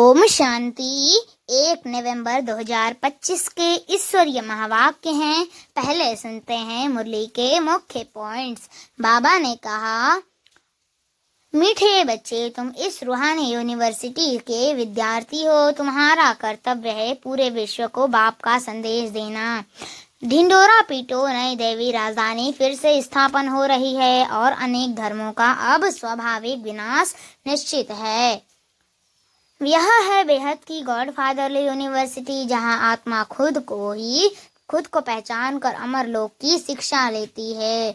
ओम शांति। 1 नवंबर 2025 के ईश्वरीय महावाक्य हैं। पहले सुनते हैं मुरली के मुख्य पॉइंट्स। बाबा ने कहा, मीठे बच्चे, तुम इस रूहानी यूनिवर्सिटी के विद्यार्थी हो। तुम्हारा कर्तव्य है पूरे विश्व को बाप का संदेश देना। ढिंडोरा पीटो, नई देवी राजधानी फिर से स्थापन हो रही है और अनेक धर्मों का अब स्वाभाविक विनाश निश्चित है। यह है बेहद की गॉडफादरली यूनिवर्सिटी, जहां आत्मा खुद को पहचान कर अमर लोक की शिक्षा लेती है।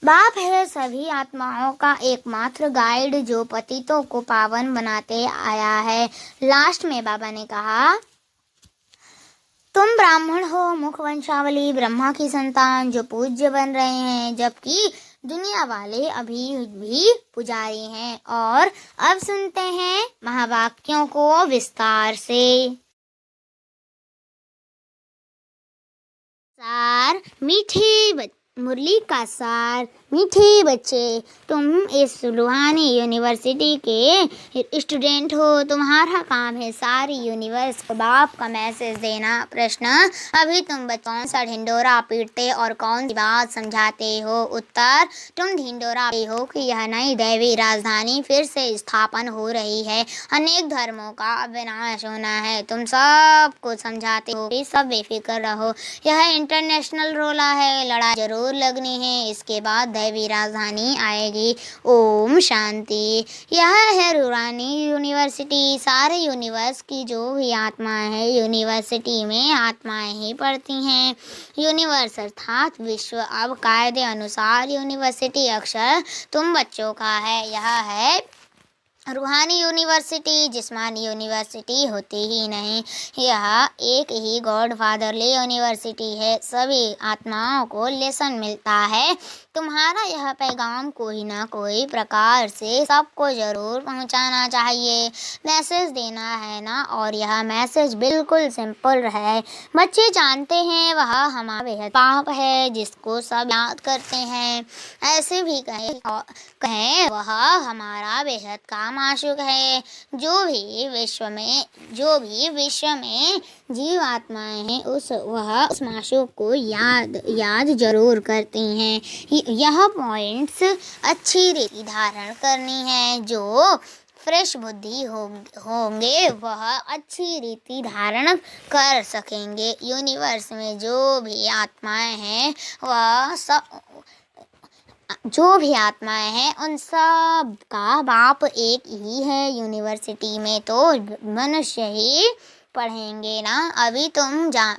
बाप है सभी आत्माओं का एकमात्र गाइड, जो पतितों को पावन बनाते आया है। लास्ट में बाबा ने कहा, तुम ब्राह्मण हो, मुख वंशावली ब्रह्मा की संतान, जो पूज्य बन रहे हैं, जबकि दुनिया वाले अभी भी पुजारी हैं। और अब सुनते हैं महावाक्यों को विस्तार से। मुरली का सार। मीठे बच्चे, तुम इस रूहानी यूनिवर्सिटी के स्टूडेंट हो। तुम्हारा काम है सारी यूनिवर्स को बाप का मैसेज देना। प्रश्न, अभी तुम कौन सा ढिंडोरा पीटते और कौन सी बात समझाते हो? उत्तर, तुम ढिंडोरा पीटते हो कि यह नई दैवी राजधानी फिर से स्थापन हो रही है, अनेक धर्मों का विनाश होना है। तुम सबको समझाते हो कि सब बेफिक्र रहो, यह इंटरनेशनल रोला है, लड़ाई जरूर लगनी है, इसके बाद दैवी राजधानी आएगी। ओम शांति। यह है रूहानी यूनिवर्सिटी। सारे यूनिवर्स की जो भी आत्माएं हैं, यूनिवर्सिटी में आत्माएं ही पढ़ती हैं। यूनिवर्स अर्थात विश्व। अब कायदे अनुसार यूनिवर्सिटी अक्षर तुम बच्चों का है। यह है रूहानी यूनिवर्सिटी, जिस्मानी यूनिवर्सिटी होती ही नहीं। यह एक ही गॉडफादरली यूनिवर्सिटी है। सभी आत्माओं को लेसन मिलता है। तुम्हारा यह पैगाम कोई ना कोई प्रकार से सबको जरूर पहुंचाना चाहिए, मैसेज देना है ना। और यह मैसेज बिल्कुल सिंपल है। बच्चे जानते हैं वह हमारा बेहद पाप है, जिसको सब याद करते हैं। ऐसे भी कहें वह हमारा बेहद का माशूक है। जो भी विश्व में जीव आत्माएं हैं, वह उस माशूक को याद जरूर करती हैं। यह पॉइंट्स अच्छी रीति धारण करनी है। जो फ्रेश बुद्धि होंगे वह अच्छी रीति धारण कर सकेंगे। यूनिवर्स में जो भी आत्माएं हैं उन सब का बाप एक ही है। यूनिवर्सिटी में तो मनुष्य ही पढ़ेंगे ना। अभी तुम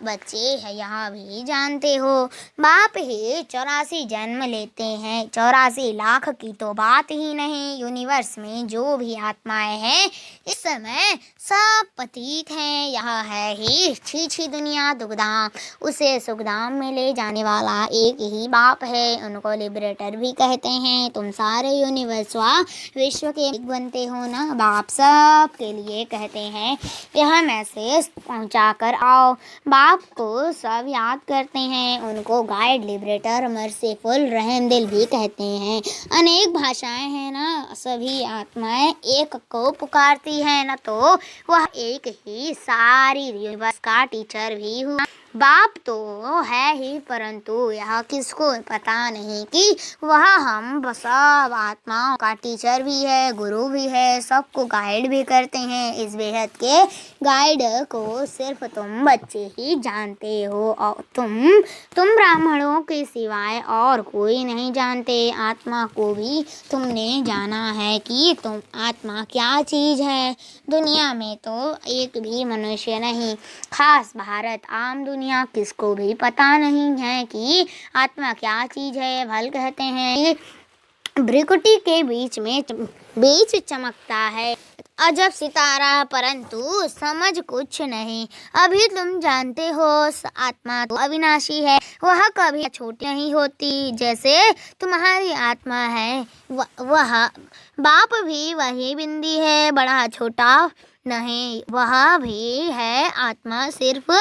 बच्चे हैं, यहाँ भी जानते हो बाप ही 84 जन्म लेते हैं। 84 लाख की तो बात ही नहीं। यूनिवर्स में जो भी आत्माएं हैं इस समय सब पतित हैं। यह है ही छी दुनिया दुखधाम, उसे सुखधाम में ले जाने वाला एक ही बाप है। उनको लिबरेटर भी कहते हैं। तुम सारे यूनिवर्स विश्व के बनते हो ना। बाप सब के लिए कहते हैं, यह मैसेज पहुंचा कर आओ। बाप को सब याद करते हैं। उनको गाइड, लिबरेटर, मर्सीफुल, रहमदिल भी कहते हैं। अनेक भाषाएं हैं ना। सभी आत्माएं एक को पुकारती है ना, तो वह एक ही सारी यूनिवर्स का टीचर भी हुआ। बाप तो है ही, परंतु यह किसको पता नहीं कि वह हम सब आत्माओं का टीचर भी है, गुरु भी है, सबको गाइड भी करते हैं। इस बेहद के गाइड को सिर्फ तुम बच्चे ही जानते हो और तुम ब्राह्मणों के सिवाय और कोई नहीं जानते। आत्मा को भी तुमने जाना है कि तुम आत्मा क्या चीज़ है। दुनिया में तो एक भी मनुष्य नहीं, खास भारत आम दुनिया, किसको भी पता नहीं है कि आत्मा क्या चीज़ है। भल कहते हैं भ्रिकुटी के बीच चमकता है अजब सितारा, परंतु समझ कुछ नहीं। अभी तुम जानते हो आत्मा तो अविनाशी है, वह कभी छोटी नहीं होती। जैसे तुम्हारी आत्मा है, वह बाप भी वही बिंदी है, बड़ा छोटा नहीं, वह भी है। आत्मा सिर्फ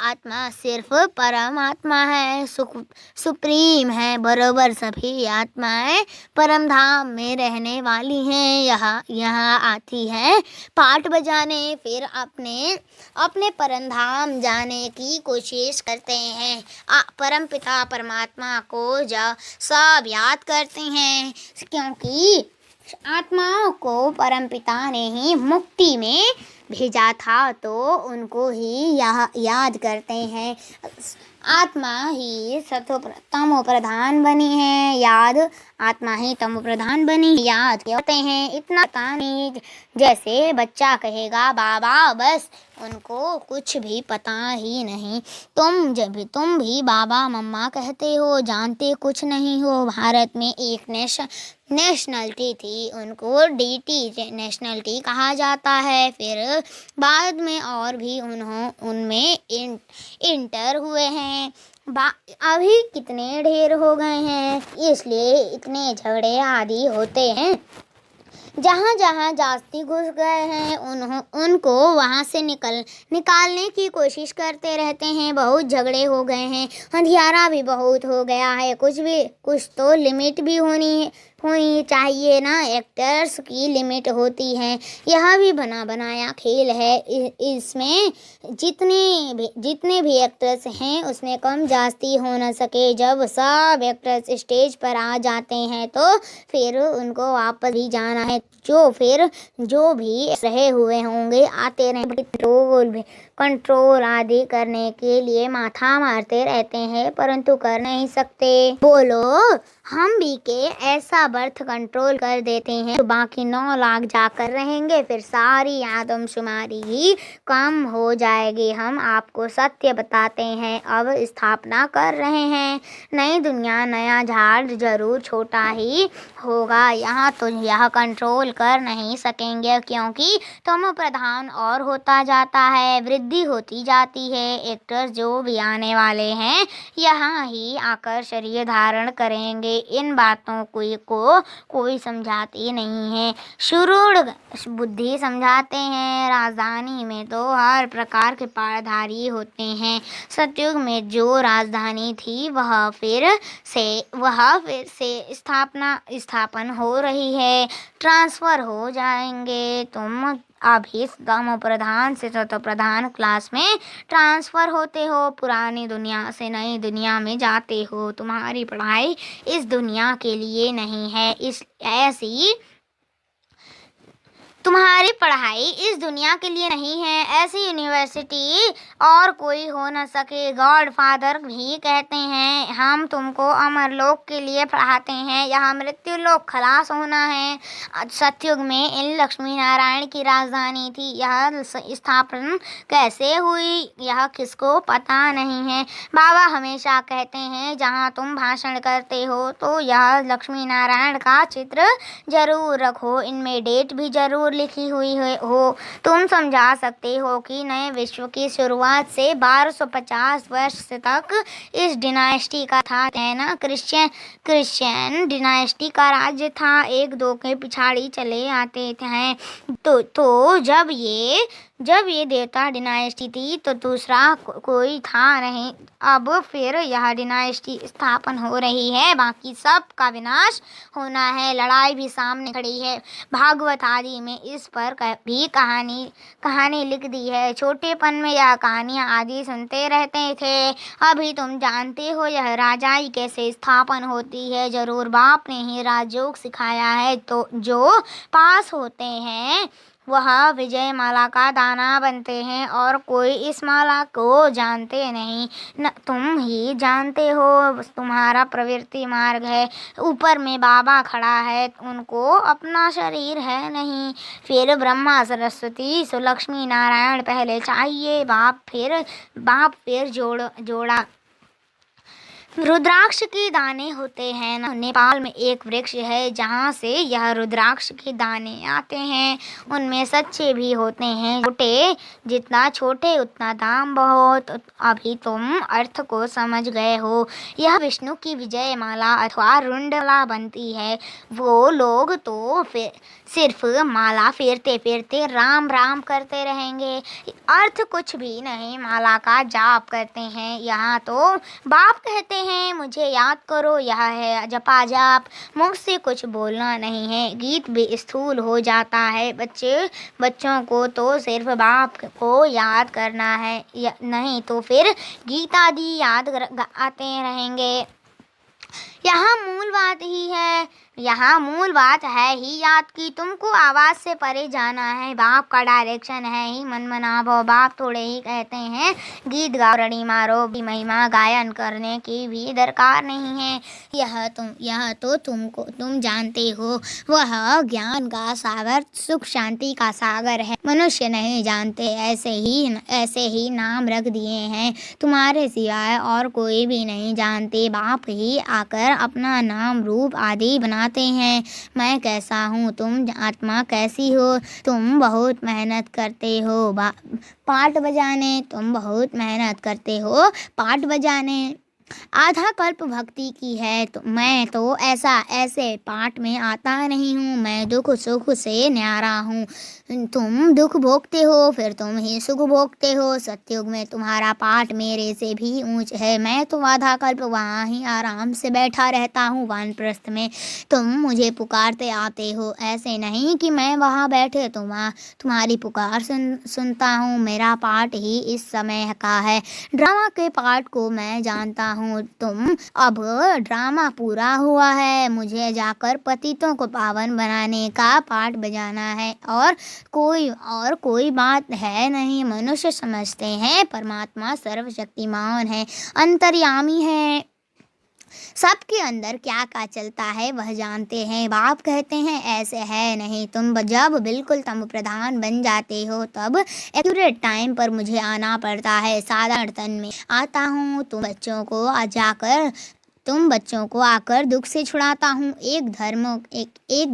आत्मा सिर्फ परमात्मा है, सुप्रीम है, बरोबर सभी आत्माएं परम धाम में रहने वाली हैं। यहाँ आती है पाठ बजाने, फिर अपने परम धाम जाने की कोशिश करते हैं। परम पिता परमात्मा को सब याद करते हैं, क्योंकि आत्माओं को परमपिता ने ही मुक्ति में भेजा था, तो उनको ही याद करते हैं। आत्मा ही तमो प्रधान बनी है, याद आत्मा ही तमो प्रधान बनी याद करते हैं। इतना पता नहीं, जैसे बच्चा कहेगा बाबा, बस उनको कुछ भी पता ही नहीं। तुम भी बाबा मम्मा कहते हो, जानते कुछ नहीं हो। भारत में एक नेशनलिटी थी, उनको डीटी नेशनलिटी कहा जाता है। फिर बाद में और भी उनमें इंटर हुए हैं। अभी कितने ढेर हो गए हैं, इसलिए इतने झगड़े आदि होते हैं। जहाँ जहाँ जाति घुस गए हैं उनको वहाँ से निकालने की कोशिश करते रहते हैं। बहुत झगड़े हो गए हैं, अंधियारा भी बहुत हो गया है। कुछ तो लिमिट भी होनी चाहिए ना, एक्टर्स की लिमिट होती है। यह भी बना बनाया खेल है। इसमें जितने भी एक्टर्स हैं उसमें कम जास्ती हो न सके। जब सब एक्टर्स स्टेज पर आ जाते हैं तो फिर उनको वापस भी जाना है। जो भी रहे हुए होंगे आते रहेंगे, कंट्रोल आदि करने के लिए माथा मारते रहते हैं, परंतु कर नहीं सकते। बोलो, हम भी के ऐसा बर्थ कंट्रोल कर देते हैं तो बाकी 9 लाख जाकर रहेंगे, फिर सारी आदमशुमारी ही कम हो जाएगी। हम आपको सत्य बताते हैं, अब स्थापना कर रहे हैं नई दुनिया, नया झाड़ जरूर छोटा ही होगा। यहाँ तो यह कंट्रोल कर नहीं सकेंगे, क्योंकि तमो प्रधान और होता जाता है, वृद्धि होती जाती है। एक्टर्स जो भी आने वाले हैं यहाँ ही आकर शरीर धारण करेंगे। इन बातों को कोई समझाती नहीं है, शुरूढ़ बुद्धि समझाते हैं। राजधानी में तो हर प्रकार के पारधारी होते हैं। सतयुग में जो राजधानी थी वह फिर से स्थापन हो रही है, ट्रांसफर हो जाएंगे। तुम अभी तमो प्रधान से सतो प्रधान क्लास में ट्रांसफर होते हो, पुरानी दुनिया से नई दुनिया में जाते हो। तुम्हारी पढ़ाई इस दुनिया के लिए नहीं है, तुम्हारी पढ़ाई इस दुनिया के लिए नहीं है। ऐसी यूनिवर्सिटी और कोई हो न सके। गॉड फादर भी कहते हैं, हम तुमको अमरलोक के लिए पढ़ाते हैं, यहाँ मृत्यु लोक खलास होना है। सतयुग में इन लक्ष्मी नारायण की राजधानी थी, यह स्थापना कैसे हुई यह किसको पता नहीं है। बाबा हमेशा कहते हैं, जहाँ तुम भाषण करते हो तो यह लक्ष्मी नारायण का चित्र जरूर रखो, इनमें डेट भी जरूर लिखी हुई हो। तुम समझा सकते हो कि नए विश्व की शुरुआत से 1250 वर्ष तक इस डिनाइस्टी का था, है ना। क्रिश्चियन डिनाइस्टी का राज्य था, एक दो के पिछाड़ी चले आते थे। तो जब ये देवता डिनाइस्टी थी तो दूसरा कोई था नहीं। अब फिर यह डिनाइस्टी स्थापन हो रही है, बाकी सब का विनाश होना है। लड़ाई भी सामने खड़ी है। भागवत आदि में इस पर भी कहानी लिख दी है। छोटेपन में यह कहानियाँ आदि सुनते रहते थे। अभी तुम जानते हो यह राजाई कैसे स्थापन होती है, जरूर बाप ने ही राजयोग सिखाया है। तो जो पास होते हैं वह विजय माला का दाना बनते हैं, और कोई इस माला को जानते नहीं, न तुम ही जानते हो। तुम्हारा प्रवृत्ति मार्ग है, ऊपर में बाबा खड़ा है, उनको अपना शरीर है नहीं। फिर ब्रह्मा सरस्वती लक्ष्मी नारायण पहले चाहिए, बाप फिर रुद्राक्ष के दाने होते हैं ना। नेपाल में एक वृक्ष है जहाँ से यह रुद्राक्ष के दाने आते हैं। उनमें सच्चे भी होते हैं, छोटे जितना छोटे उतना दाम बहुत। अभी तुम अर्थ को समझ गए हो। यह विष्णु की विजय माला अथवा रुंडमाला बनती है। वो लोग तो फिर सिर्फ माला फेरते फेरते राम राम करते रहेंगे, अर्थ कुछ भी नहीं, माला का जाप करते हैं। यहाँ तो बाप कहते हैं मुझे याद करो, यह है जपा जाप, मुख से कुछ बोलना नहीं है। गीत भी स्थूल हो जाता है। बच्चों को तो सिर्फ बाप को याद करना है, नहीं तो फिर गीत आदि याद आते रहेंगे। यहाँ मूल बात है ही याद की। तुमको आवाज से परे जाना है, बाप का डायरेक्शन है ही मन मनावो। बाप थोड़े ही कहते हैं गीत गाओ रड़ी मारो, भी महिमा गायन करने की भी दरकार नहीं है। यह तो तुम जानते हो, वह ज्ञान का सागर सुख शांति का सागर है। मनुष्य नहीं जानते, ऐसे ही नाम रख दिए हैं, तुम्हारे सिवाय और कोई भी नहीं जानते। बाप ही आकर अपना नाम रूप आदि बनाते हैं। मैं कैसा हूँ, तुम आत्मा कैसी हो। तुम बहुत मेहनत करते हो पाठ बजाने, तुम बहुत मेहनत करते हो पाठ बजाने। आधा कल्प भक्ति की है, तो मैं तो ऐसे पाठ में आता नहीं हूँ। मैं दुख सुख से न्यारा हूँ। तुम दुख भोगते हो, फिर तुम ही सुख भोगते हो। सतयुग में तुम्हारा पाठ मेरे से भी ऊंच है। मैं तो आधा कल्प वहाँ ही आराम से बैठा रहता हूँ वानप्रस्थ में। तुम मुझे पुकारते आते हो, ऐसे नहीं कि मैं वहाँ बैठे तुम्हारी पुकार सुनता हूँ। मेरा पाठ ही इस समय का है। ड्रामा के पाठ को मैं जानता हूँ। अब ड्रामा पूरा हुआ है, मुझे जाकर पतितों को पावन बनाने का पाठ बजाना है। और कोई बात है नहीं। मनुष्य समझते हैं परमात्मा सर्वशक्तिमान है, अंतर्यामी है, सबके अंदर क्या क्या चलता है वह जानते हैं। बाप कहते हैं ऐसे है नहीं। जब बिल्कुल तम प्रधान बन जाते हो तब एक्यूरेट टाइम पर मुझे आना पड़ता है। साधारण तन में आता हूँ, तुम बच्चों को आकर दुख से छुड़ाता हूँ। एक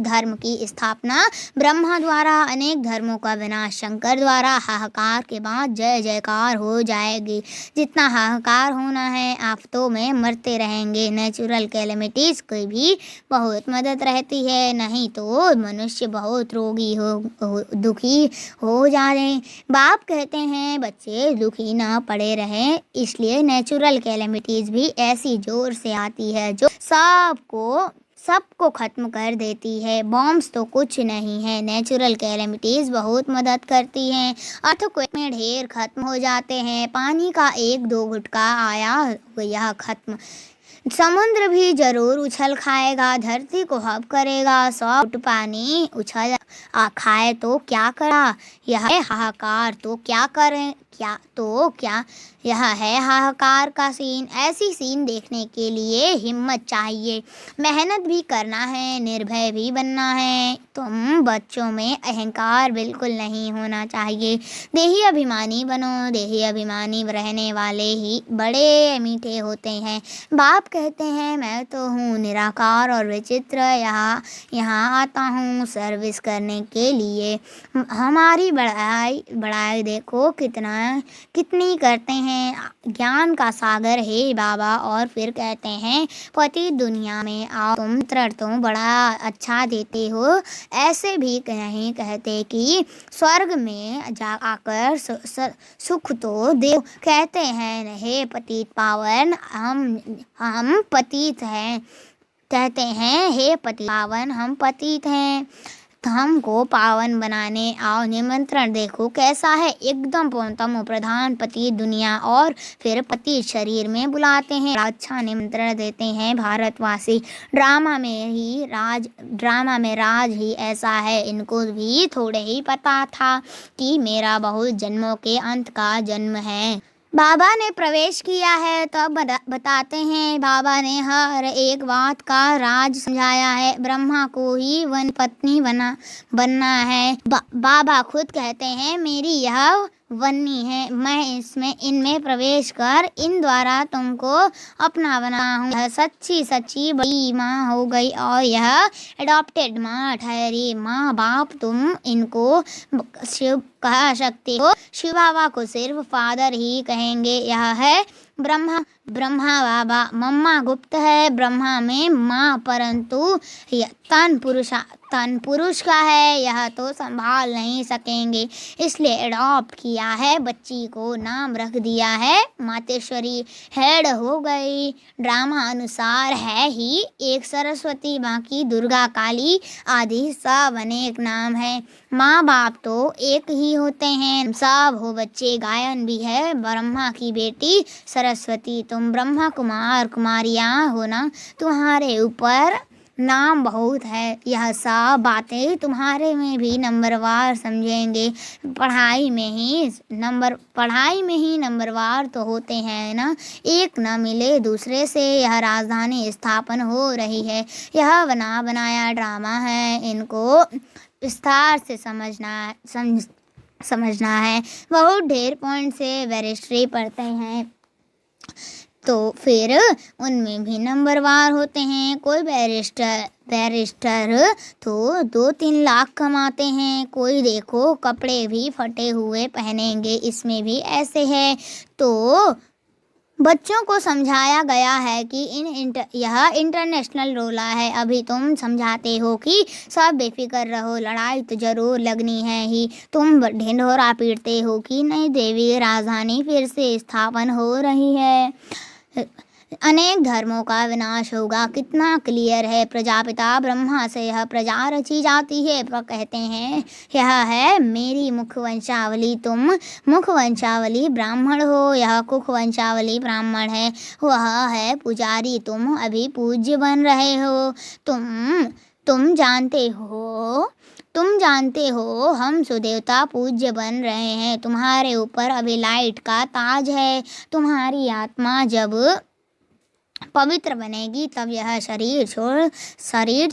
धर्म की स्थापना ब्रह्मा द्वारा, अनेक धर्मों का विनाश शंकर द्वारा। हाहाकार के बाद जय जयकार हो जाएगी। जितना हाहाकार होना है, आफतों में मरते रहेंगे। नेचुरल कैलेमिटीज की भी बहुत मदद रहती है, नहीं तो मनुष्य बहुत दुखी हो जाए। बाप कहते हैं बच्चे दुखी ना पड़े रहें, इसलिए नेचुरल कैलेमिटीज भी ऐसी जोर से आती है जो सबको खत्म कर देती है। बॉम्ब्स तो कुछ नहीं है, नेचुरल कैलेमिटीज बहुत मदद करती हैं। अर्थक्वेक में ढेर खत्म हो जाते हैं। पानी का 1-2 घुटका आया यह खत्म। समुद्र भी जरूर उछल खाएगा, धरती को हब करेगा। 100 फुट पानी उछल खाए तो क्या करा। यह है हाहाकार, तो क्या करें, यह है हाहाकार का सीन। ऐसी सीन देखने के लिए हिम्मत चाहिए, मेहनत भी करना है, निर्भय भी बनना है। तुम बच्चों में अहंकार बिल्कुल नहीं होना चाहिए। देही अभिमानी बनो। देही अभिमानी रहने वाले ही बड़े मीठे होते हैं। बाप कहते हैं मैं तो हूँ निराकार और विचित्र, यहाँ आता हूँ सर्विस करने के लिए। हमारी बड़ाई देखो कितनी करते हैं। ज्ञान का सागर है बाबा। और फिर कहते हैं पति दुनिया में आओ, तुम मित्र तो बड़ा अच्छा देते हो। ऐसे भी नहीं कहते कि स्वर्ग में जाकर सुख तो दे। कहते हैं हे पतित पावन, हम पतित हैं। कहते हैं हे पतित पावन, हम पतित हैं, हमको पावन बनाने आओ। निमंत्रण देखो कैसा है, एकदम तमो प्रधान पति दुनिया। और फिर पति शरीर में बुलाते हैं, अच्छा निमंत्रण देते हैं भारतवासी। ड्रामा में राज ही ऐसा है। इनको भी थोड़े ही पता था कि मेरा बहुत जन्मों के अंत का जन्म है। बाबा ने प्रवेश किया है तो बताते हैं। बाबा ने हर एक बात का राज समझाया है। ब्रह्मा को ही वन पत्नी बनना है। बाबा खुद कहते हैं मेरी यह बननी है। मैं इनमें प्रवेश कर इन द्वारा तुमको अपना बना हूँ। यह सच्ची सच्ची बड़ी माँ हो गई और यह एडॉप्टेड माँ ठहरी। माँ बाप तुम इनको शिव कह सकते हो, शिव बाबा को सिर्फ फादर ही कहेंगे। यह है ब्रह्मा बाबा, मम्मा गुप्त है ब्रह्मा में माँ, परंतु तन पुरुष का है, यह तो संभाल नहीं सकेंगे, इसलिए एडॉप्ट किया है। बच्ची को नाम रख दिया है मातेश्वरी। हेड हो गई। ड्रामा अनुसार है ही एक सरस्वती, बाकी दुर्गा काली आदि सब अनेक नाम है। माँ बाप तो एक ही होते हैं, सब हो बच्चे। गायन भी है ब्रह्मा की बेटी सरस्वती, तुम ब्रह्मा कुमार कुमारियाँ हो ना, तुम्हारे ऊपर नाम बहुत है। यह सब बातें तुम्हारे में भी नंबरवार समझेंगे। पढ़ाई में ही नंबरवार तो होते हैं ना, एक न मिले दूसरे से। यह राजधानी स्थापन हो रही है, यह बना बनाया ड्रामा है, इनको विस्तार से समझना है। बहुत ढेर पॉइंट से बैरिस्ट्री पढ़ते हैं तो फिर उनमें भी नंबरवार होते हैं। कोई बैरिस्टर तो 2-3 लाख कमाते हैं, कोई देखो कपड़े भी फटे हुए पहनेंगे, इसमें भी ऐसे है। तो बच्चों को समझाया गया है कि यह इंटरनेशनल रोला है। अभी तुम समझाते हो कि सब बेफिक्र रहो, लड़ाई तो जरूर लगनी है ही। तुम ढिंढोरा पीटते हो कि नई देवी राजधानी फिर से स्थापन हो रही है, अनेक धर्मों का विनाश होगा। कितना क्लियर है। प्रजापिता ब्रह्मा से यह प्रजा रची जाती है, पर कहते हैं यह है मेरी मुखवंशावली। तुम मुखवंशावली ब्राह्मण हो, यह कुखवंशावली ब्राह्मण है। वह है पुजारी, तुम अभी पूज्य बन रहे हो। तुम जानते हो हम सुदेवता पूज्य बन रहे हैं। तुम्हारे ऊपर अभी लाइट का ताज है। तुम्हारी आत्मा जब पवित्र बनेगी तब यह शरीर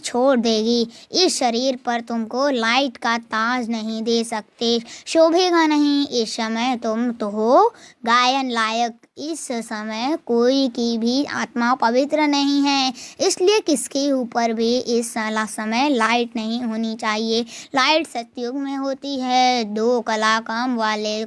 छोड़ देगी। इस शरीर पर तुमको लाइट का ताज नहीं दे सकते, शोभेगा नहीं। इस समय तुम तो हो गायन लायक, इस समय कोई की भी आत्मा पवित्र नहीं है, इसलिए किसके ऊपर भी इस समय लाइट नहीं होनी चाहिए। लाइट सतयुग में होती है, 2 कला काम वाले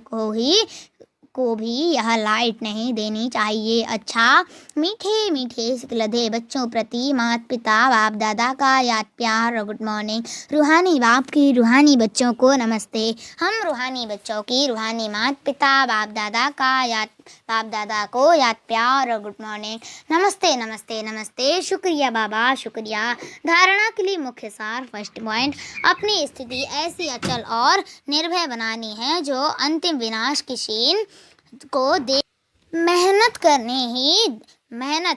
को भी यह लाइट नहीं देनी चाहिए। अच्छा, मीठे मीठे सिकलधे बच्चों प्रति माता पिता बाप दादा का याद प्यार और गुड मॉर्निंग। रूहानी बाप की रूहानी बच्चों को नमस्ते। हम रूहानी बच्चों की रूहानी माता पिता बाप दादा को याद प्यार और गुड मॉर्निंग। नमस्ते नमस्ते नमस्ते। शुक्रिया बाबा, शुक्रिया। धारणा के लिए मुख्य सार। फर्स्ट पॉइंट, अपनी स्थिति ऐसी अचल और निर्भय बनानी है जो अंतिम विनाश की शीन को दे। मेहनत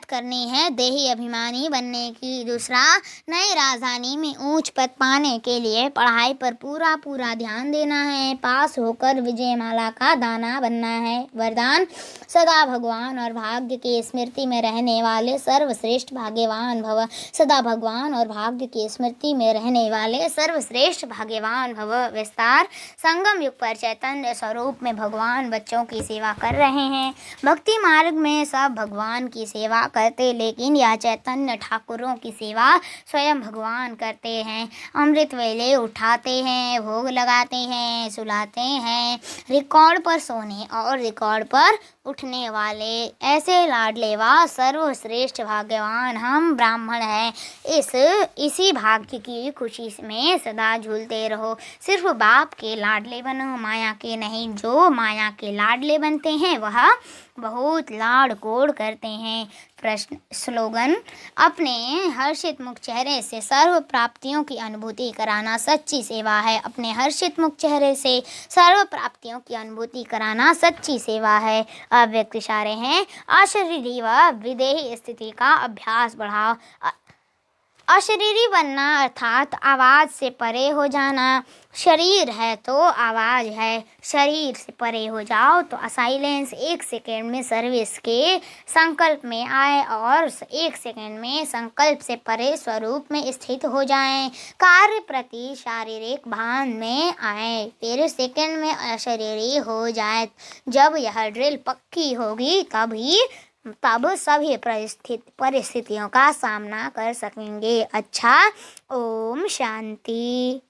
करनी है देही अभिमानी बनने की। दूसरा, नई राजधानी में ऊंच पद पाने के लिए पढ़ाई पर पूरा ध्यान देना है। पास होकर विजयमाला का दाना बनना है। वरदान, सदा भगवान और भाग्य की स्मृति में रहने वाले सर्वश्रेष्ठ भाग्यवान भव। सदा भगवान और भाग्य की स्मृति में रहने वाले सर्वश्रेष्ठ भाग्यवान भव। विस्तार, संगम युग पर चैतन्य स्वरूप में भगवान बच्चों की सेवा कर रहे हैं। भक्ति मार्ग में सब भगवान की सेवा करते, लेकिन यह चैतन्य ठाकुरों की सेवा स्वयं भगवान करते हैं। अमृत वेले उठाते हैं, भोग लगाते हैं, सुलाते हैं। रिकॉर्ड पर सोने और रिकॉर्ड पर उठने वाले ऐसे लाडले व सर्वश्रेष्ठ भाग्यवान हम ब्राह्मण हैं। इसी भाग्य की खुशी में सदा झूलते रहो। सिर्फ बाप के लाडले बनो, माया के नहीं। जो माया के लाडले बनते हैं वह बहुत लाड़ कोड़ करते हैं। प्रश्न स्लोगन, अपने हर्षित मुख चेहरे से सर्व प्राप्तियों की अनुभूति कराना सच्ची सेवा है। अपने हर्षित मुख चेहरे से सर्व प्राप्तियों की अनुभूति कराना सच्ची सेवा है। अव्यक्त इशारे हैं। अशरीरी व विदेही स्थिति का अभ्यास बढ़ाओ। अशरीरी बनना अर्थात आवाज़ से परे हो जाना। शरीर है तो आवाज़ है, शरीर से परे हो जाओ तो साइलेंस 1 सेकेंड में सर्विस के संकल्प में आए और 1 सेकेंड में संकल्प से परे स्वरूप में स्थित हो जाएं। कार्य प्रति शारीरिक भान में आए, फिर सेकेंड में अशरीरी हो जाए। जब यह ड्रिल पक्की होगी तब सभी परिस्थितियों का सामना कर सकेंगे। अच्छा, ओम शांति।